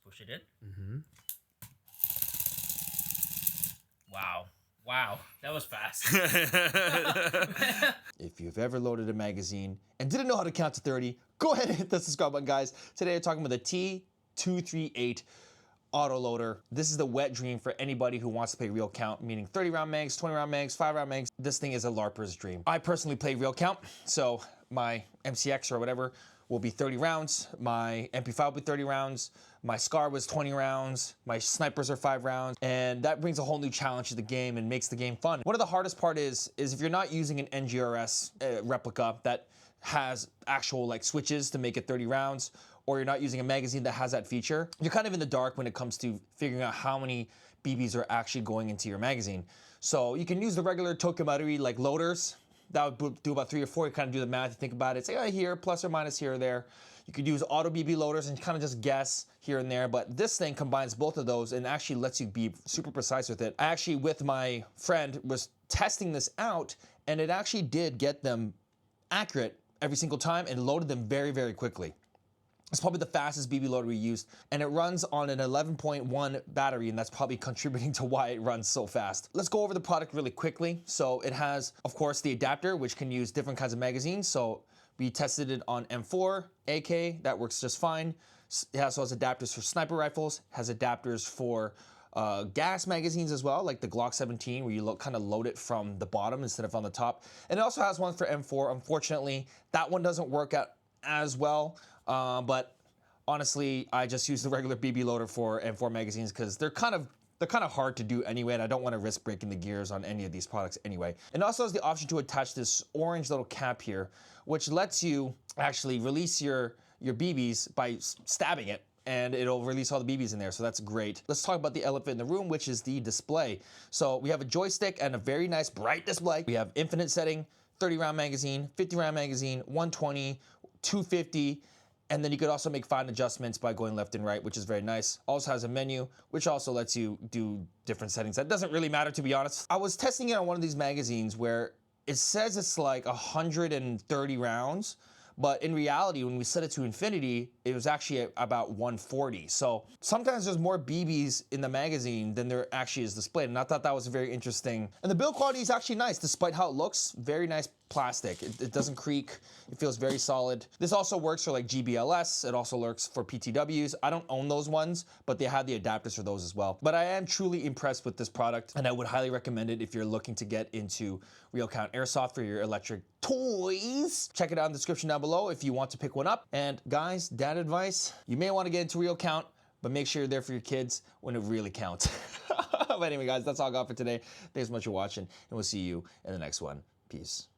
Just push it in. Wow. Wow, that was fast. If you've ever loaded a magazine and didn't know how to count to 30, go ahead and hit the subscribe button, guys. Today I'm talking about the T238 autoloader. This is the wet dream for anybody who wants to play real count, meaning 30 round mags, 20 round mags, 5 round mags. This thing is a LARPer's dream. I personally play real count, so my MCX or whatever will be 30 rounds. My MP5 will be 30 rounds. My SCAR was 20 rounds. My snipers are 5 rounds. And that brings a whole new challenge to the game and makes the game fun. One of the hardest part is if you're not using an NGRS replica that has actual like switches to make it 30 rounds, or you're not using a magazine that has that feature, you're kind of in the dark when it comes to figuring out how many BBs are actually going into your magazine. So you can use the regular Tokamatsu like loaders. That would do about 3 or 4. You kind of do the math, you think about it, say, oh, here, plus or minus here or there. You could use auto BB loaders and kind of just guess here and there, but this thing combines both of those and actually lets you be super precise with it. I actually, with my friend, was testing this out, and it actually did get them accurate every single time and loaded them very, very quickly. It's probably the fastest BB loader we used, and it runs on an 11.1 battery, and that's probably contributing to why it runs so fast. Let's go over the product really quickly. So it has, of course, the adapter, which can use different kinds of magazines. So we tested it on M4, AK, that works just fine. It also has adapters for sniper rifles, has adapters for gas magazines as well, like the Glock 17, where you kind of load it from the bottom instead of on the top. And it also has one for M4. Unfortunately, that one doesn't work out as well. But honestly, I just use the regular BB loader for M4 magazines because they're kind of hard to do anyway, and I don't want to risk breaking the gears on any of these products anyway. And also has the option to attach this orange little cap here, which lets you actually release your BBs by stabbing it, and it'll release all the BBs in there, so that's great. Let's talk about the elephant in the room, which is the display. So we have a joystick and a very nice bright display. We have infinite setting, 30 round magazine, 50 round magazine, 120, 250, and then you could also make fine adjustments by going left and right, which is very nice. Also has a menu, which also lets you do different settings. That doesn't really matter, to be honest. I was testing it on one of these magazines where it says it's like 130 rounds, but in reality, when we set it to infinity, it was actually about 140. So sometimes there's more BBs in the magazine than there actually is displayed, and I thought that was very interesting. And the build quality is actually nice, despite how it looks. Very nice plastic. It doesn't creak. It feels very solid. This also works for like GBLS. It also works for PTWs. I don't own those ones, but they have the adapters for those as well. But I am truly impressed with this product, and I would highly recommend it if you're looking to get into real count airsoft for your electric toys. Check it out in the description down below if you want to pick one up. And guys, dad advice, you may want to get into real count, but make sure you're there for your kids when it really counts. But anyway, guys, that's all I got for today. Thanks so much for watching, and we'll see you in the next one. Peace.